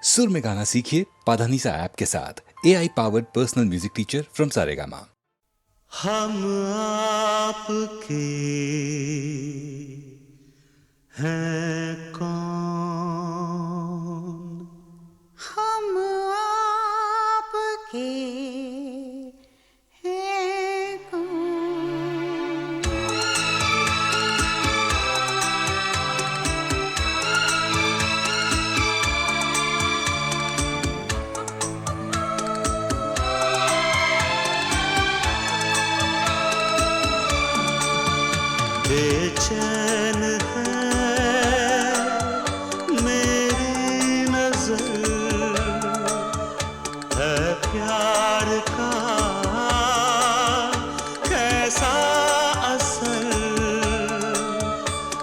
सुर में गाना सीखिए पाधानीसा ऐप के साथ। AI powered personal music teacher from Saregama. हम आपके हैं कौन, हम आपके हैं कौन। बेचैन है मेरी नजर, है प्यार का कैसा असर।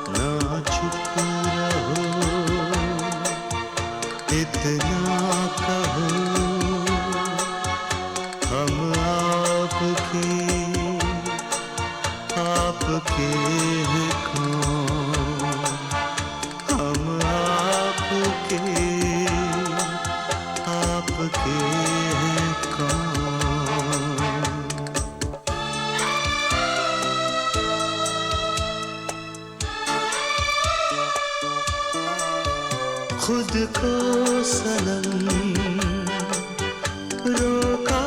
ना चुप रहो, इतना कहो, हम आपके हैं कौन, हम आपके हैं कौन। खुद को सनम रोका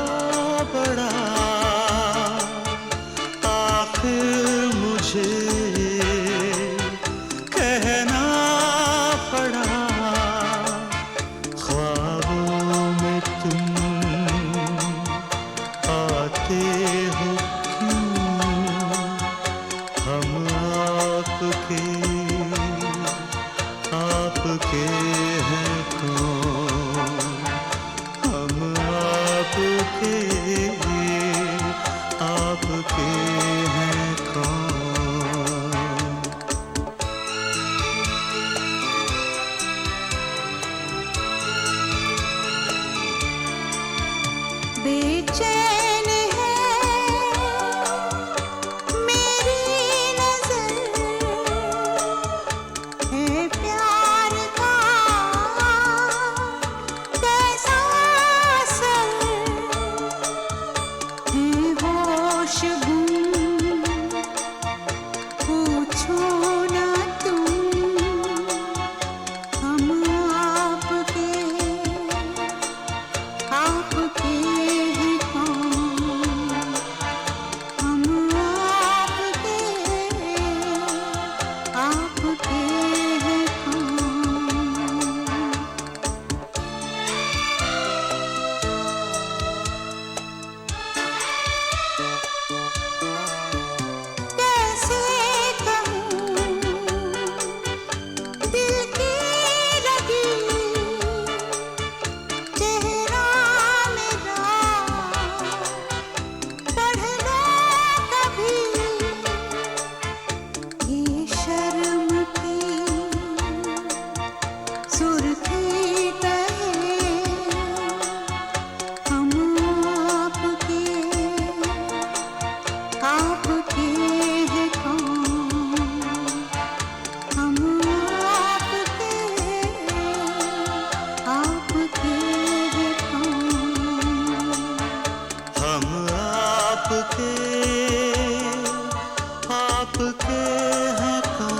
बड़ा, आखिर मुझे कहना पड़ा। ख्वाबों में तुम आते हो क्यों, हम आपके हैं कौन, हम आपके हैं कौन। बेचैन है मेरी नजर, है प्यार का कैसा असर। है होश गुम, पूछो ना तुम, हम आपके हैं कौन, हम आपके हैं कौन। कैसे कहूँ दिल की लगी, चेहरा मेरा पढ़ लो कभी। ये शर्म की सुर्खी कहे, हम आपके हैं कौन, हम आपके हैं कौन। हम आपके हैं कौन।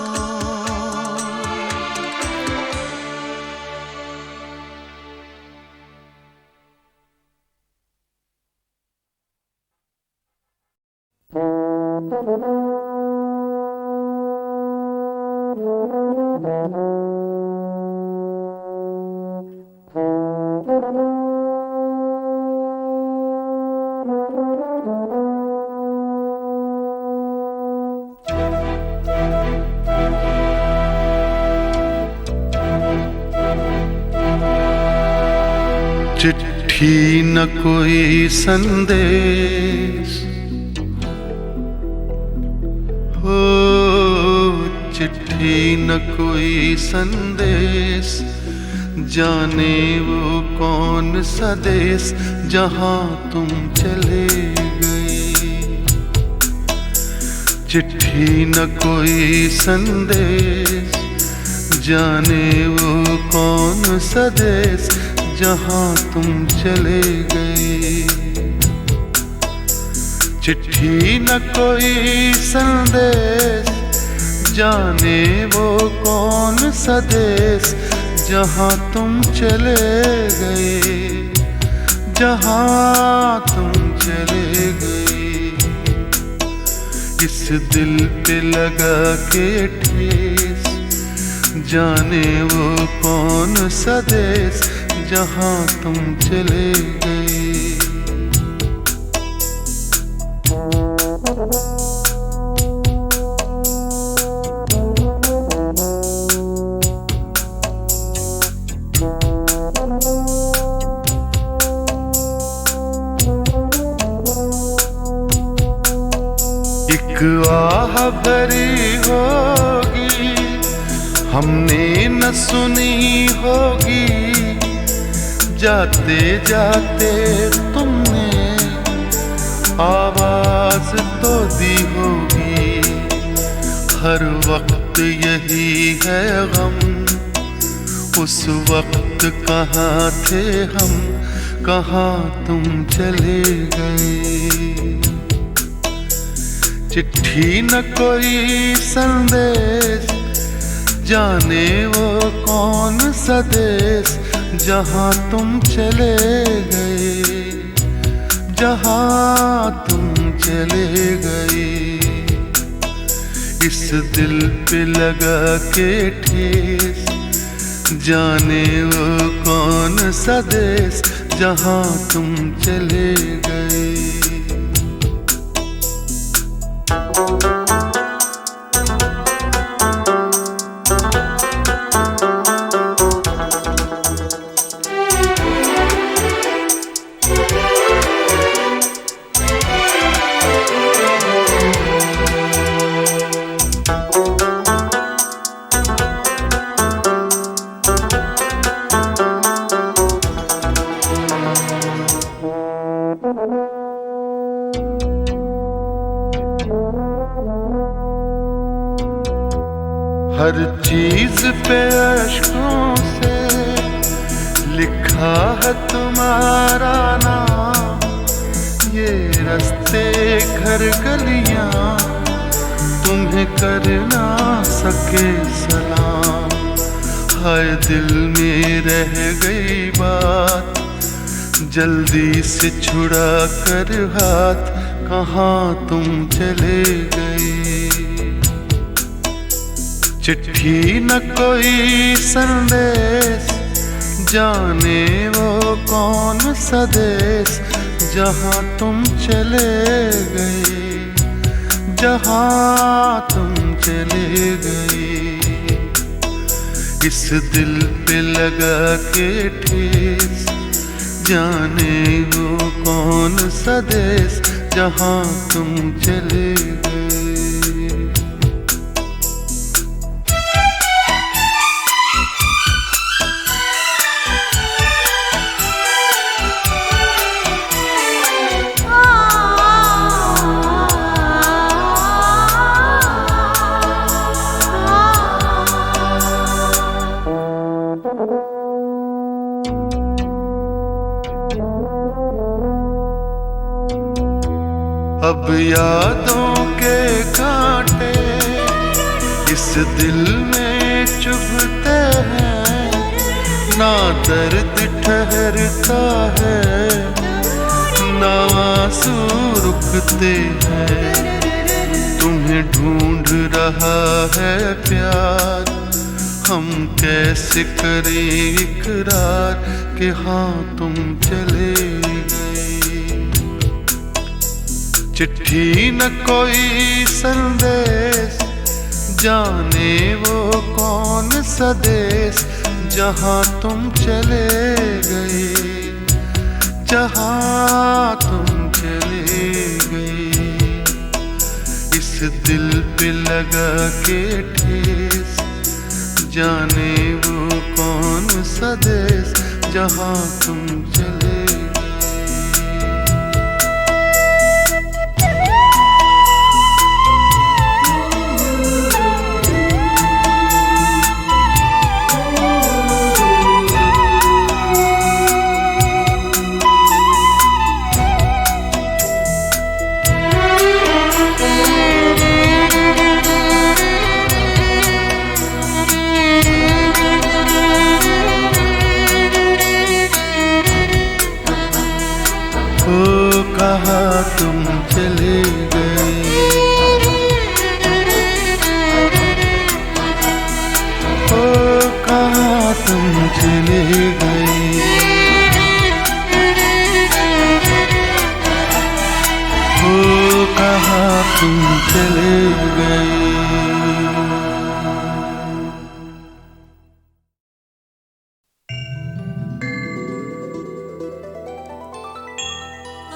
चिट्ठी न कोई संदेश, हो चिट्ठी न कोई संदेश, जाने वो कौन सा देश जहां तुम चले गए। चिट्ठी न कोई संदेश, जाने वो कौन सा देश जहां तुम चले गए। चिट्ठी न कोई संदेश, जाने वो कौन सा देश जहां तुम चले गए, जहां तुम चले गए। इस दिल पे लगा के ठेस, जाने वो कौन सा देश जहां तुम चले गए। एक आह भरी होगी हमने न सुनी होगी, जाते जाते तुमने आवाज तो दी होगी। हर वक्त यही है गम, उस वक्त कहाँ थे हम, कहाँ तुम चले गए। चिट्ठी न कोई संदेश, जाने वो कौन सा देश जहां तुम चले गए, जहां तुम चले गए। इस दिल पे लगा के ठेस, जाने वो कौन सा देश जहां तुम चले गए। हर चीज पे अश्कों से लिखा है तुम्हारा नाम, ये रास्ते घर गलियां तुम्हें कर ना सके सलाम। हाय दिल में रह गई बात, जल्दी से छुड़ा कर हाथ, कहाँ तुम चले गए। चिट्ठी न कोई संदेश, जाने वो कौन सा देश जहां तुम चले गए, जहां तुम चले गए। इस दिल पे लगा के ठेस, जाने वो कौन सा देश जहां तुम चले गए। अब यादों के कांटे इस दिल में चुभते हैं, ना दर्द ठहरता है, ना आंसू रुकते हैं। तुम्हें ढूंढ रहा है प्यार, हम कैसे करें इकरार कि हाँ तुम चले गए। चिट्ठी न कोई संदेश, जाने वो कौन सा देश जहां तुम चले गए, जहां तुम चले गए। इस दिल पे लगा के ठेस, जाने वो कौन सा देश जहां तुम चले गए। तुम चले गए। ओ कहाँ तुम चले गए। ओ कहाँ तुम चले गए।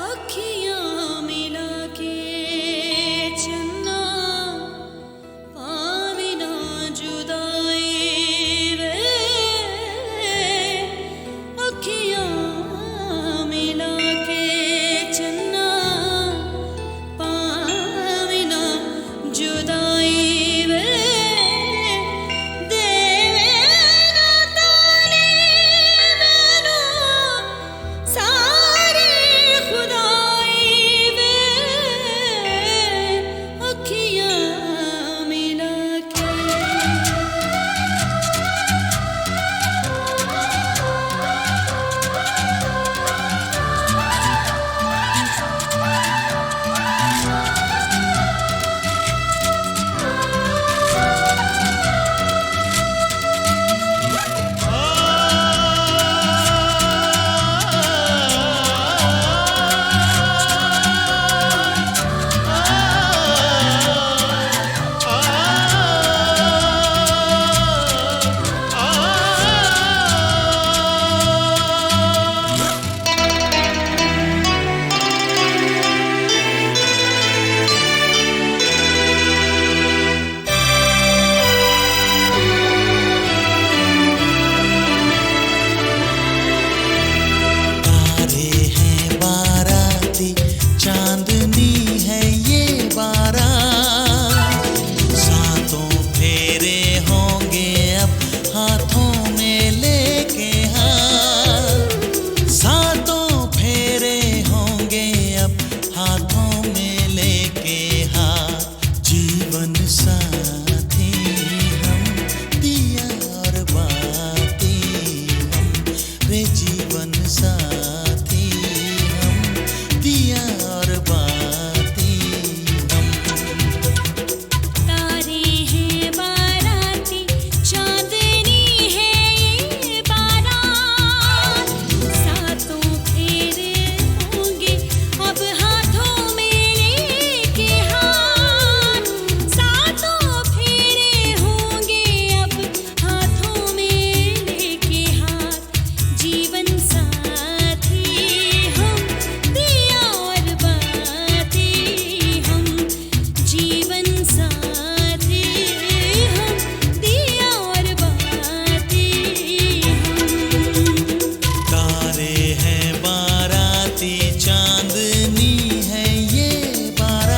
अखियाँ मिला के चन्ना पावे ना जुदाई वे। अखियाँ मिला के चन्ना पावे ना जुदाई वे। देवे ना ताने मैनू सारी खुदाई वे। अखियाँ मिला के तारे हैं बाराती चांदनी है ये बारात। सातों फेरे होंगे अब हाथों में लेके हाथ। सातों फेरे होंगे अब हाथों में लेके हाथ। जीवन साथी हम दिया और बाती हम रे। जीवन साथी हम दिया और बाती हम। तारे हैं बाराती चांदनी है ये बारात। सातों फेरे होंगे अब हाथों में लेके हाथ। सातों फेरे होंगे अब हाथों में लेके हाथ। जीवन साथी हम दिया और बाती हम। जीवन साथी हम दिया और बाती हम। तारे हैं बाराती चांदनी है ये बारात।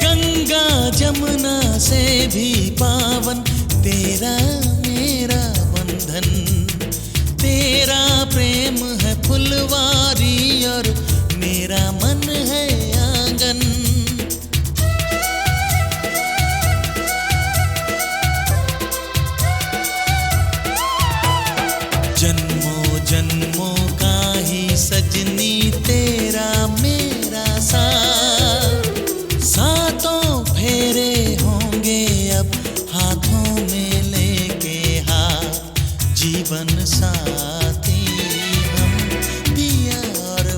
गंगा जमुना से भी पावन तेरा मेरा बंधन। तेरा प्रेम है फुलवारी और मेरा मन है आंगन। जन्मों जन्मों का ही सजनी तेरा मेरा साथ। सातों फेरे होंगे अब हाथों में लेके हाथ। जीवन साथी हम दिया और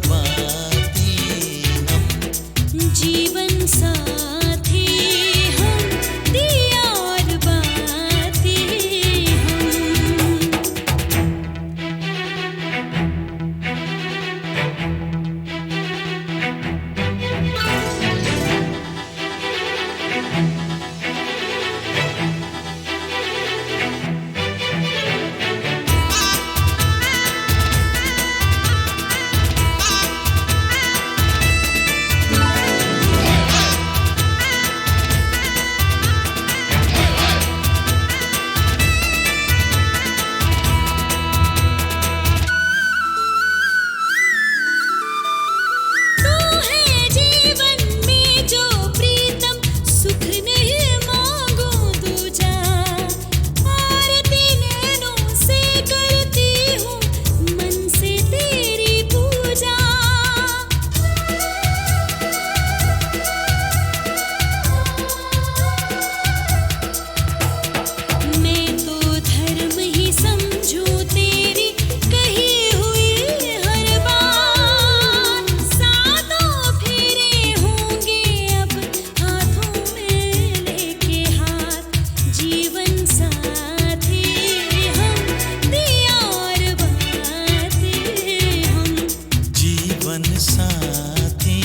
साथी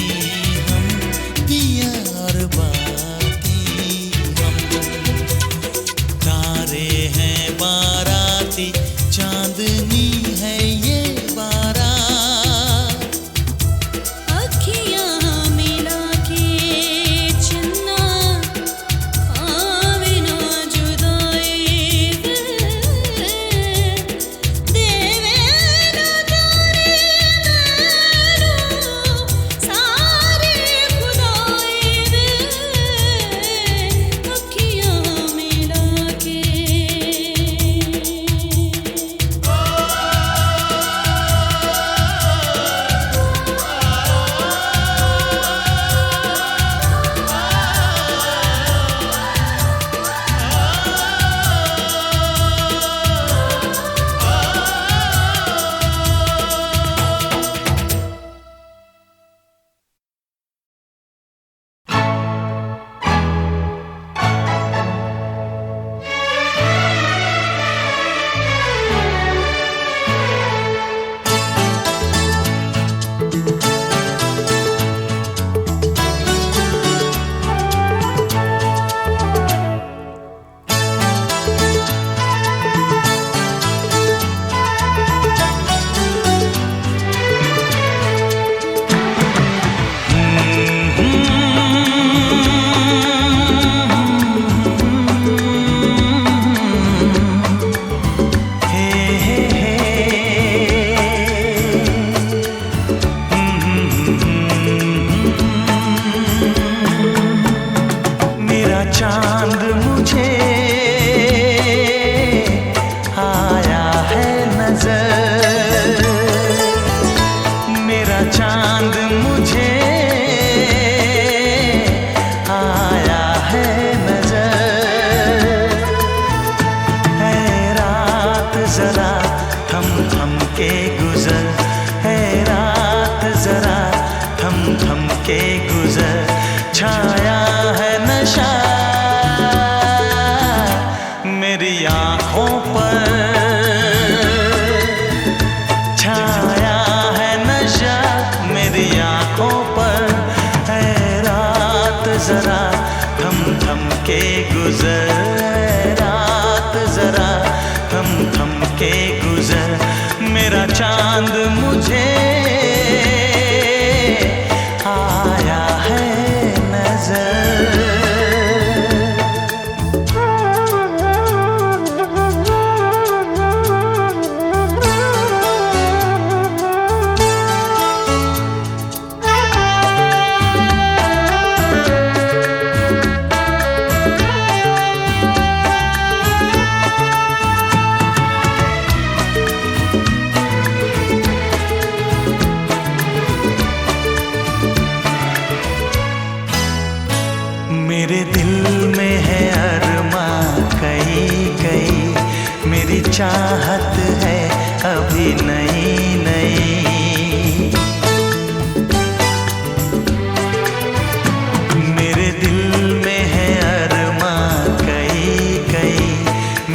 हम, पिया और बाती हम। तारे हैं बाराती, चांदनी है ये बारात। अखियाँ मिला के चन्ना, आवे ना जुदाई देवे ना जाने मैनू सारे खुदाई दे। अखियाँ मिला के मेरा चांद मुझे आया है नजर, मेरा चांद मुझे आया है नजर। है रात जरा थम थम के गुजर, है रात जरा थम थम के गुजर। छाया है नशा मेरी आँखों पर, छाया है नशा मेरी आँखों पर। है रात जरा थम थम के गुजर, है रात जरा थम थम के गुजर। मेरा चांद मुझे आया है नजर। मेरे दिल में है अरमां कई कई, मेरी चाहत है अभी नई नई। मेरे दिल में है अरमां कई कई,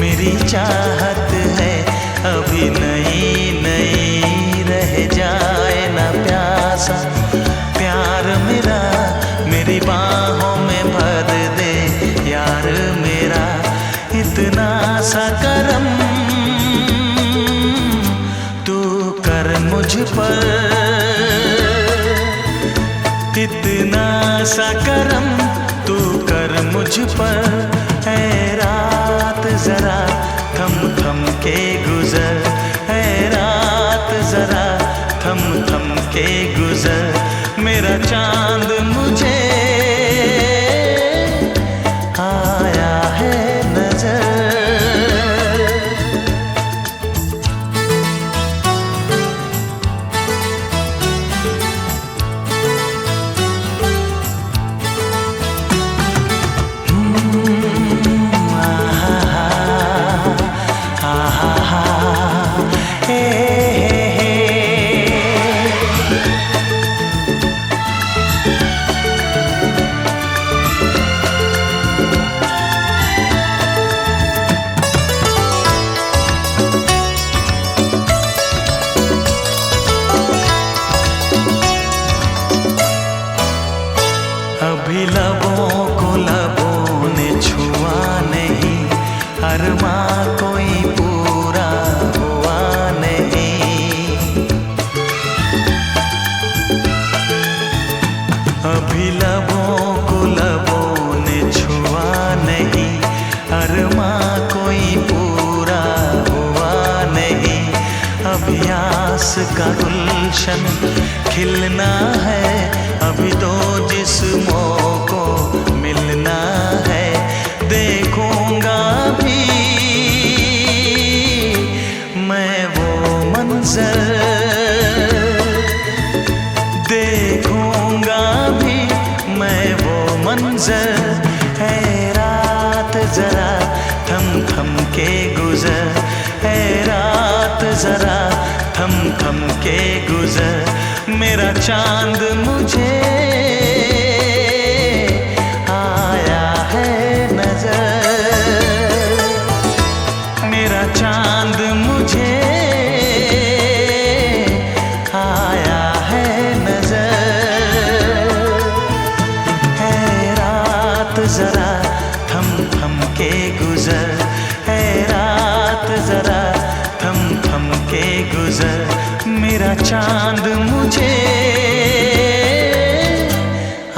मेरी चाहत है अभी नई नई। रह जाए ना प्यासा प्यार मेरा, मेरी बाहों में भर दे यार मेरा। इतना सा करम तू कर मुझ पर, इतना सा करम तू कर मुझ पर। है रात जरा थम थम के गुजर, है रात जरा थम थम के गुजर। मेरा चांद मुझे आया है नजर। अभी लबों को लबों ने छुआ नहीं, अरमा कोई पूरा हुआ नहीं। अभी आस का गुलशन खिलना है, अभी दो जिस्मों को मिलना है। देखूंगा भी मैं वो मंजर, देखूंगा भी मैं वो मंजर। है रात जरा थम थम के गुजर, है रात जरा थम थम के गुजर। मेरा चांद मुझे आया है नजर, मेरा चांद मुझे आया है नजर। है रात जरा थम थम के गुजर, है रात जरा थम थम के गुजर। मेरा चांद मुझे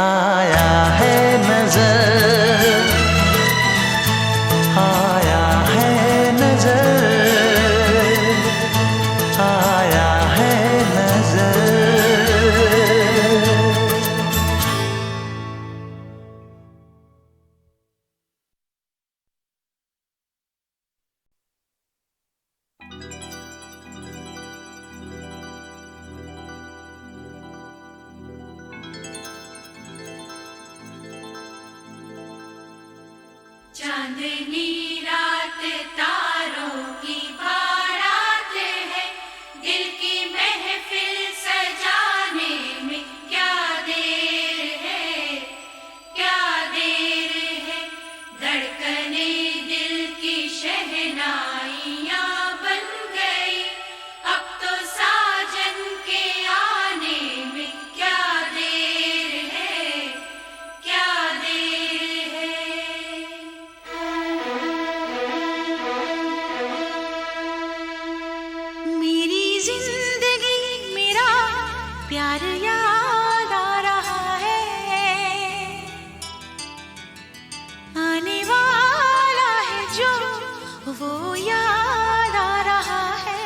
आया है नजर, आया है नजर, आया है नजर। चांदनी रात तारों की बारात है, दिल की महफिल सजाने में क्या देर है, क्या देर है। धड़कने दिल की शहनाइयाँ बन गई, अब तो साजन के आने में क्या देर है, क्या देर है। मेरी जिंदगी मेरा प्यार याद आ रहा है, आने वाला है जो वो याद आ रहा है।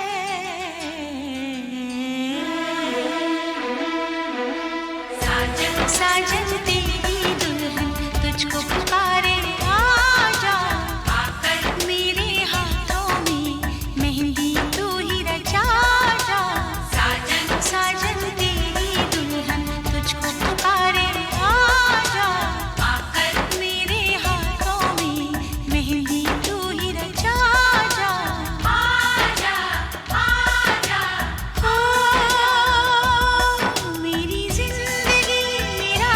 साजन साजन तेरी दुल्हन तुझको पुकारे, आजा आकर मेरे हाथों में मेहंदी तू ही रचा जा। साजन साजन तेरी दुल्हन तुझको पुकारे, आजा आकर मेरे हाथों में मेहंदी तू ही रचा जा। आजा आजा ओ मेरी जिंदगी मेरा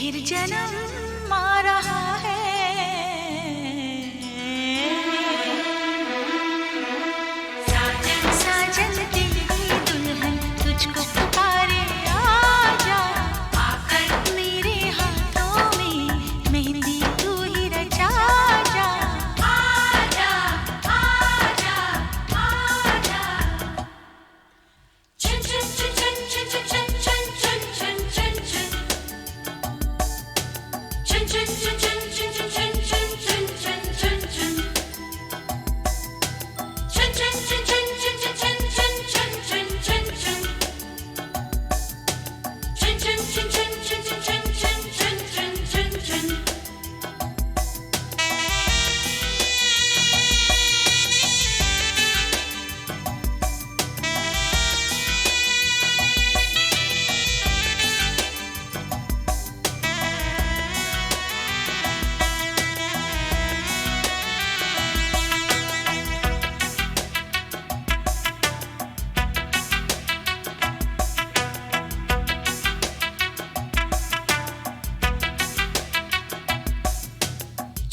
फिर जन्म आ रहा है। साजन साजन तेरी दुल्हन तुझको पुकारे, आजा आकर मेरे हाथों में मेहंदी तू ही रचा जा। आजा आजा आजा। चुन चुन चुन चुन चुन चुन चुन चुन चुन चुन चुन। चुन चुन चुन चुन चुन चुन चुन चुन चुन चुन चुन। चुन चुन चुन चुन चुन चुन चुन चुन चुन चुन चुन। चुन चुन चुन चुन चुन चुन चुन चुन चुन चुन।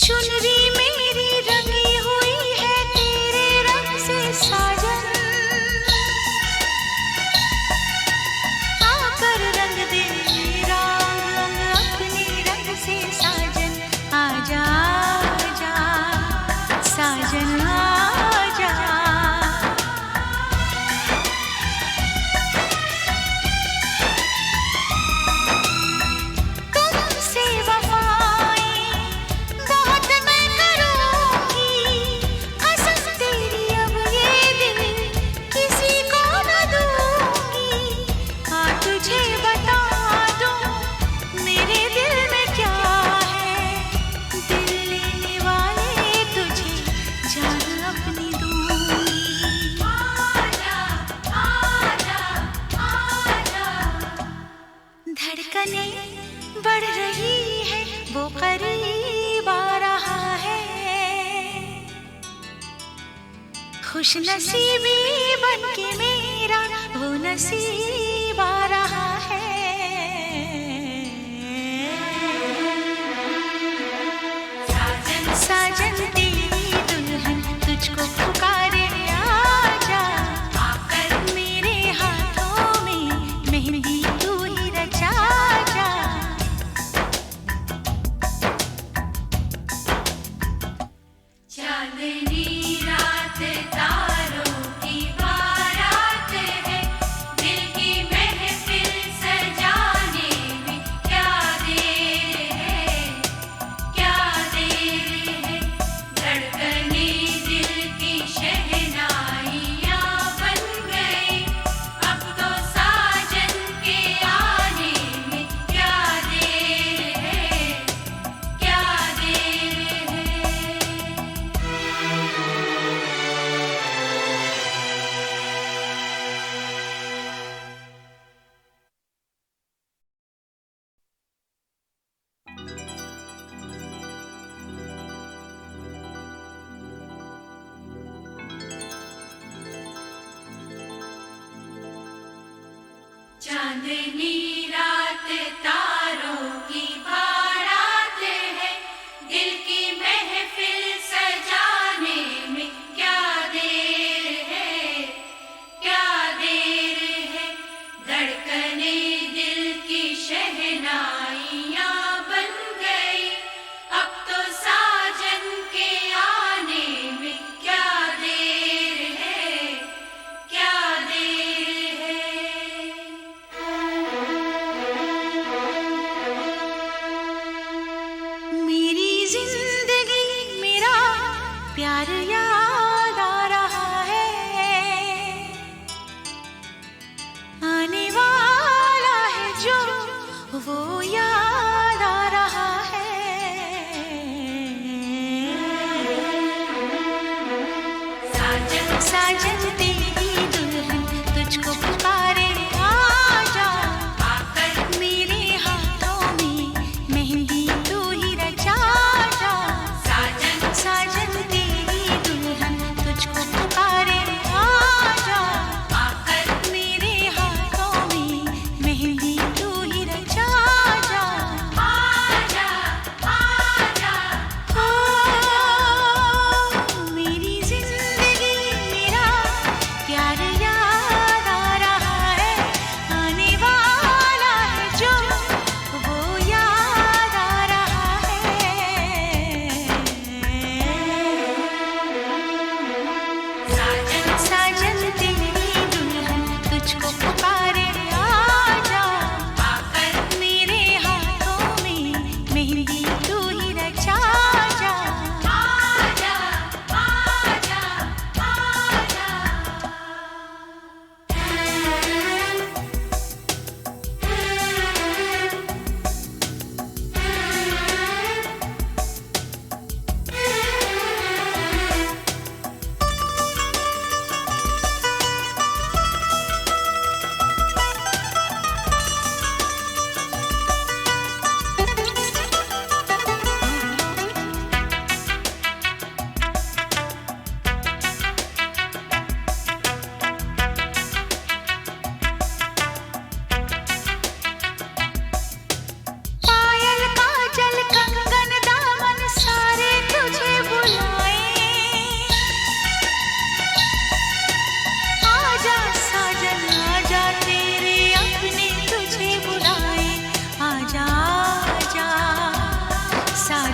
चुनरी मेरी रंगी हुई है तेरे रंग से साजन, आकर रंग दे मेरा अंग अपने रंग से साजन। आजा आजा साजन आजा। तुमसे वफाएं बहुत मैं करूंगी, कसम तेरी अब ये दिल किसी को न दूंगी। आ तुझे बता दूं मेरे दिल में क्या है, दिल लेने वाले तुझे जान अपनी दूंगी। आजा आजा आजा। धड़कनें बढ़ रही है वो करीब आ रहा है, खुश नसीबी बन के मेरा वो नसीब आ रहा है। साजन साजन तेरी दुल्हन तुझको पुकारे, आजा आकर मेरे हाथों में मेहंदी तू ही रचा जा। चांदनी रात तारों की बारात है, दिल की महफिल सजाने में क्या देर है, क्या देर है। धड़कने दिल की शहनाइयाँ बन गई, अब तो साजन के आने में क्या देर है, क्या देर है। चांदनी रात तारों की बारात है, दिल की महफिल सजाने में क्या देर है, क्या देर है। धड़कने दिल की शहनाइयाँ बन गई, अब तो साजन के आने में क्या देर है, क्या देर है।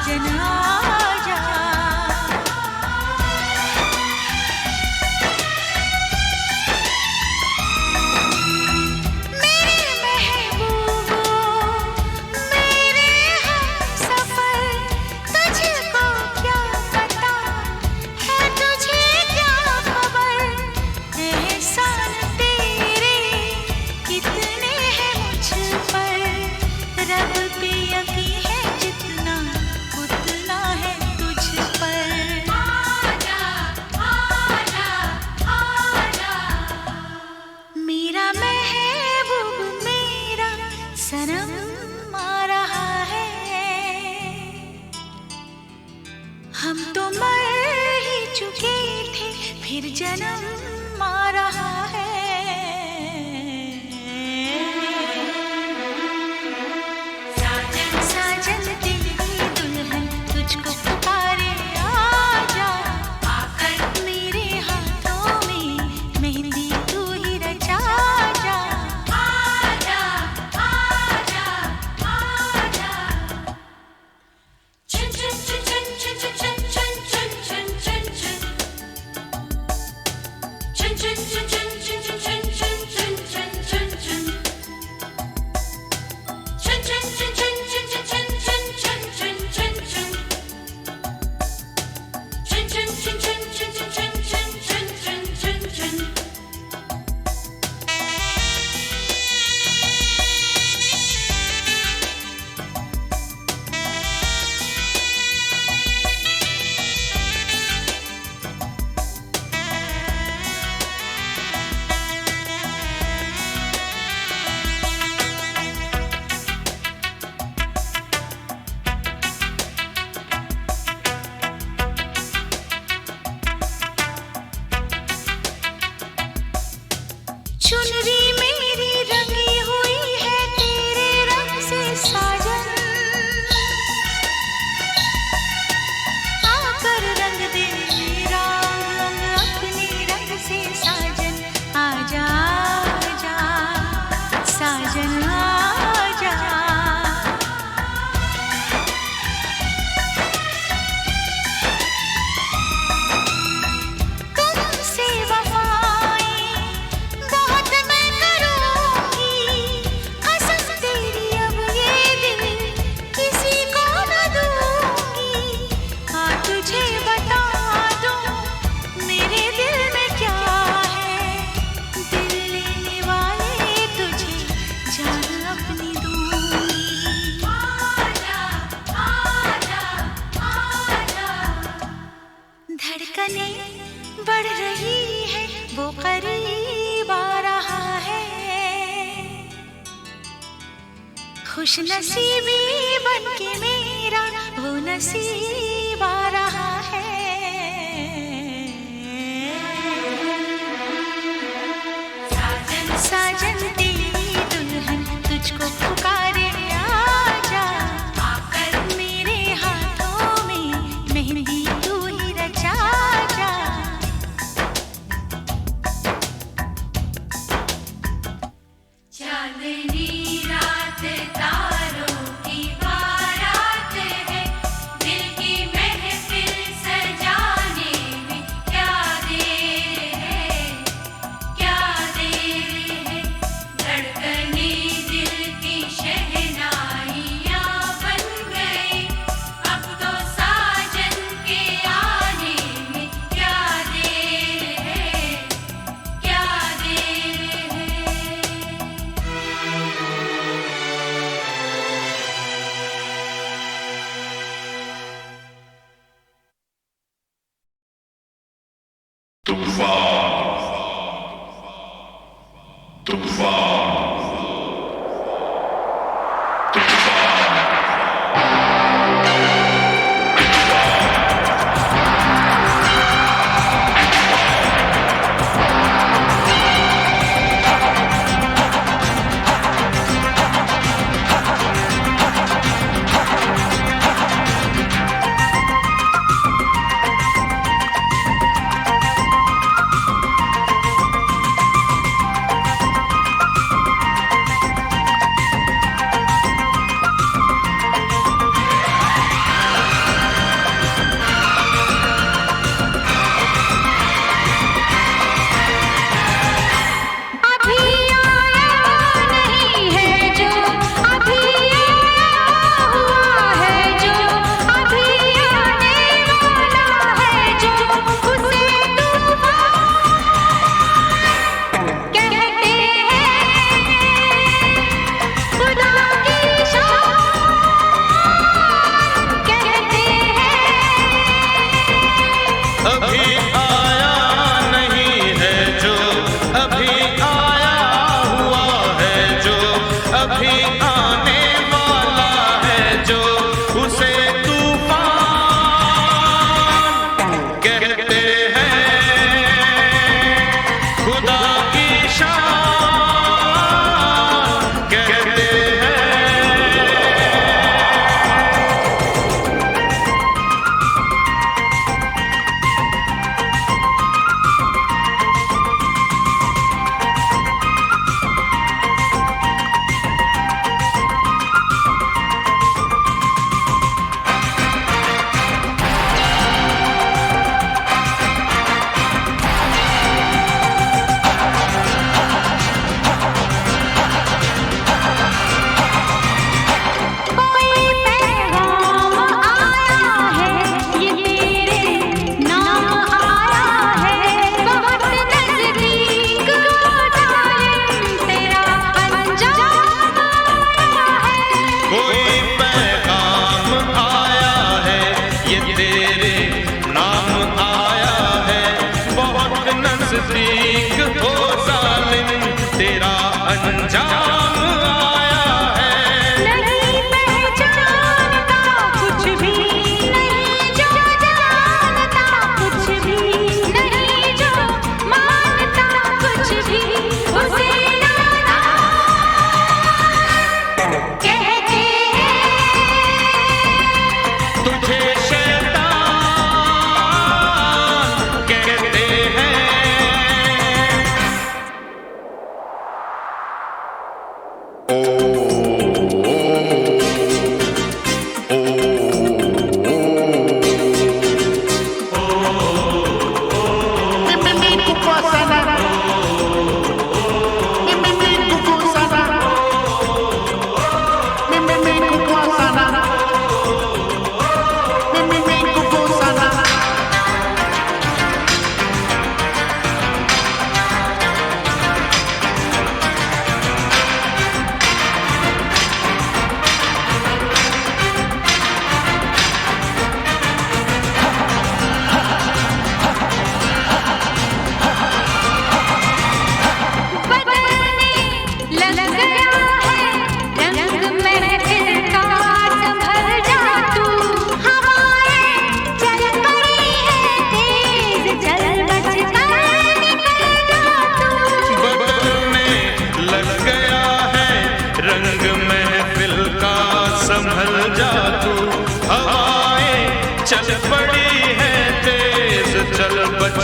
साजन आजा। मेरे महबूबो मेरे हमसफर, तुझको क्या पता है, तुझे क्या खबर, एहसान तेरे कितने हैं मुझ पर, रब पे यकीन है जितना उतना है तुझ पर। आजा आजा आजा, मेरा महबूब मेरा सनम आ रहा है, हम तो मर ही चुके थे फिर जन्म आ रहा है। साजन साजन तेरी दुल्हन तुझको पुकारे, आजा आकर मेरे हाथों में मेहंदी तू ही रचा जा। आजा आजा आजा, चुन चुन चुन चुन चुन चुन चुन चुन चुन चुन चुन चुन, चुन चुन चुन चुन चुन चुन चुन चुन चुन चुन चुन चुन, चुन चुन चुन चुन चुन चुन चुन चुन चुन चुन चुन चुन, चुन चुन चुन चुन चुन चुन चुन चुन चुन चुन। चुनरी मेरी रंगी हुई है तेरे रंग से साजन, आकर रंग दे मेरा रंग अपने रंग से साजन, आजा आजा साजन आजा। तुमसे वफाएं बहुत मैं करूंगी, कसम तेरी अब ये दिल किसी को न दूंगी। हाँ तुझे बता दूं मेरे दिल में क्या है, दिल लेने वाले तुझे जान अपनी दूंगी। आजा आजा आजा, धड़कने बढ़ रही है वो करीब आ रहा है, खुश नसीबी बन के मेरा वो नसीब आ रहा है। साजन साजन तेरी दुल्हन तुझको पुकारे, आजा आकर मेरे हाथों में मेहंदी तू ही रचा जा। चांदनी रात तारों की बारात है, दिल की महफिल सजाने में क्या देर है, क्या देर है, धड़कने दिल की शहनाइयाँ बन गई, अब तो साजन के आने में क्या देर है, क्या देर है।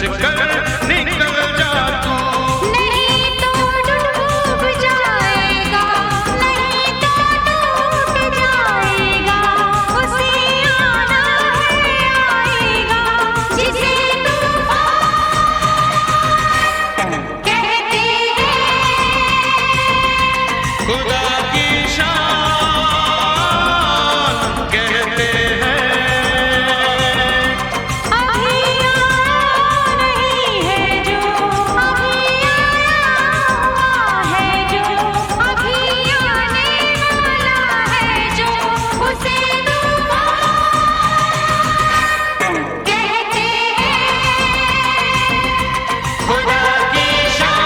कर निकल जा तू। नहीं तो डूब जाएगा, नहीं तो टूट जाएगा। उसे आना है आएगा, जिसे तूफान कहते हैं। खुदा की शान कहते हैं। अभी आया नहीं है जो, अभी आया हुआ है जो, अभी आने वाला है जो, उसे तूफान कहते हैं। खुदा की शान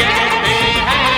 कहते हैं।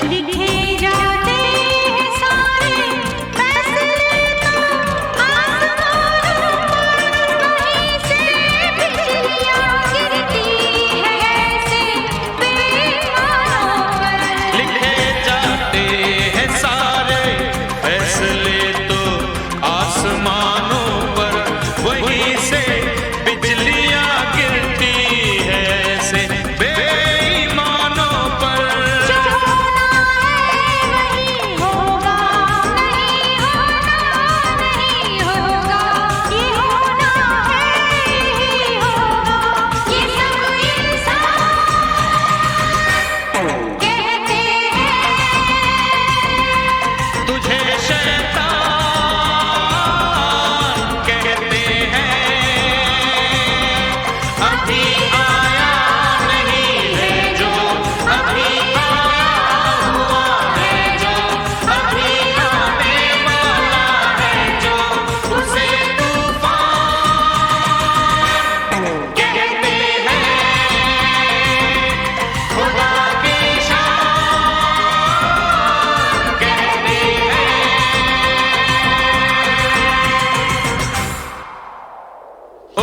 लिखे जाते हैं सारे फैसले तो आसमानों पर, वहीं से बिजलियां गिरती है ऐसे बेईमानों पर। लिखे जाते हैं सारे फैसले तो आसमानों पर, वहीं से बिजलियां गिरती है ऐसे बेईमानों पर। जो होना है वही होगा, नहीं होना नहीं होगा। ये होना है यही होगा, ये सब इंसान कहते हैं। तुझे शैतान कहते हैं। अभी आया नहीं है जो, अभी आया हुआ है जो, अभी आने वाला है जो, उसे तूफान कहते हैं। खुदा की शान कहते हैं। ओ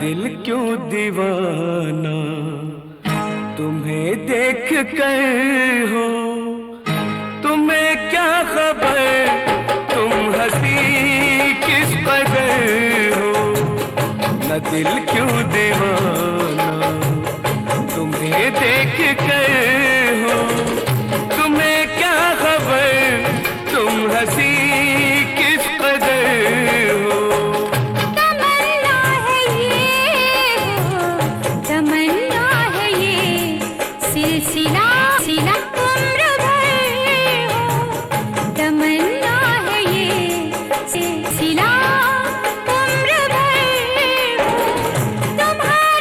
दिल क्यों दीवाना तुम्हें देख कर हो, तुम्हें क्या खबर तुम हंसी किस कदर हो। न दिल क्यों दीवाना तुम्हें देख कर हो, तुम्हें क्या खबर तुम हंसी किस कदर हो। तमन्ना है ये सिलसिला सिला उम्र भर हो। तमन्ना है ये सिलसिला उम्र भर हो। तुम्हारे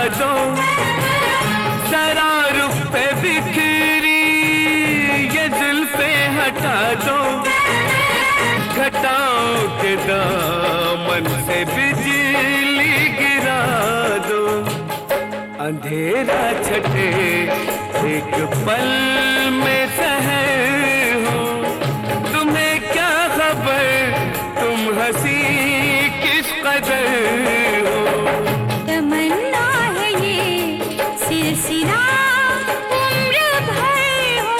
दो, जरा रुख पे बिखरी ये जुल्फे हटा दो, घटाओं के दामन से बिजली गिरा दो, अंधेरा छटे एक पल में शहर हो, तुम्हें क्या खबर तुम हंसी किस कदर हो। तमन्ना है ये सिलसिला उम्र भर हो,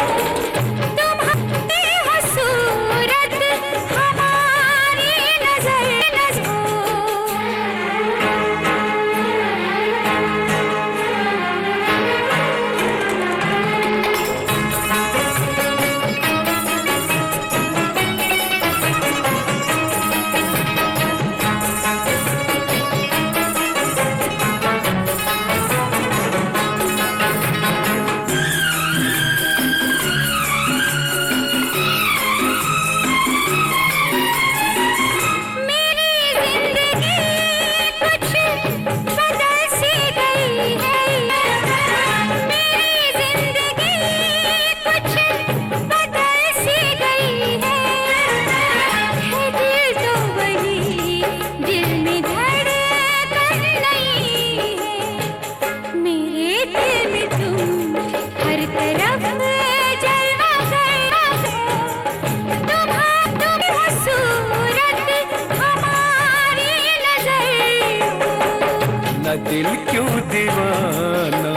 तुम्हारी हो सूरत हमारी नजर हो। दिल क्यों दीवाना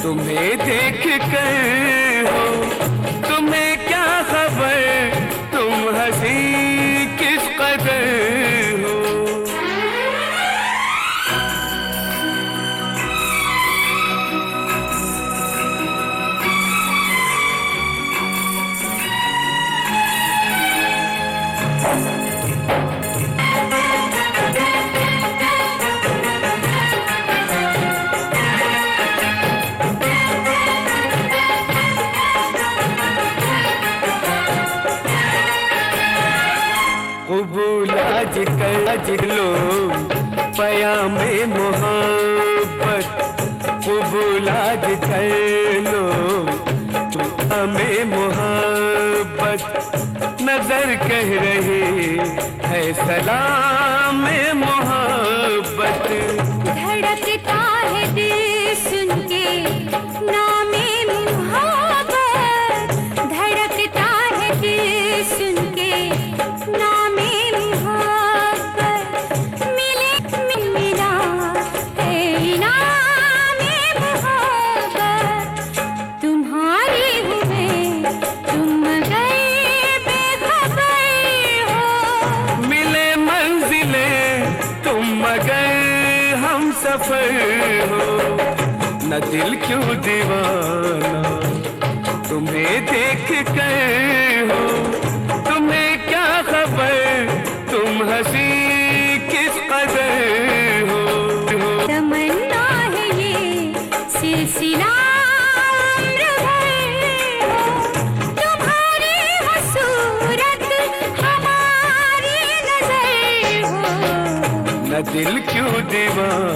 तुम्हें देख कर हो, तुम्हें क्या खबर तुम हंसी किस कदर हो। कबूल आज कर लो पयामे मोहब्बत, कबूल आज कर लो पयामे मोहब्बत, नजर कह रही है सलाम मोहब्बत। धड़कता है दिल सुन के नामे मोहब्बत, धड़कता है दिल सुन के नामे मोहब्बत, मिला है इनामे मोहब्बत, तुम्हारी हूँ मैं तुम मगर बेखबर हो। मिले मंजिले तुम मगर हम सफर हो, न दिल क्यों दीवाना तुम्हें देख कर हो, तुम्हें क्या खबर तुम हंसी किस कदर हो। तमन्ना है ये सिलसिला उम्र भर हो, तुम्हारी हो सूरत हमारी नजर हो। न दिल क्यों दीवाना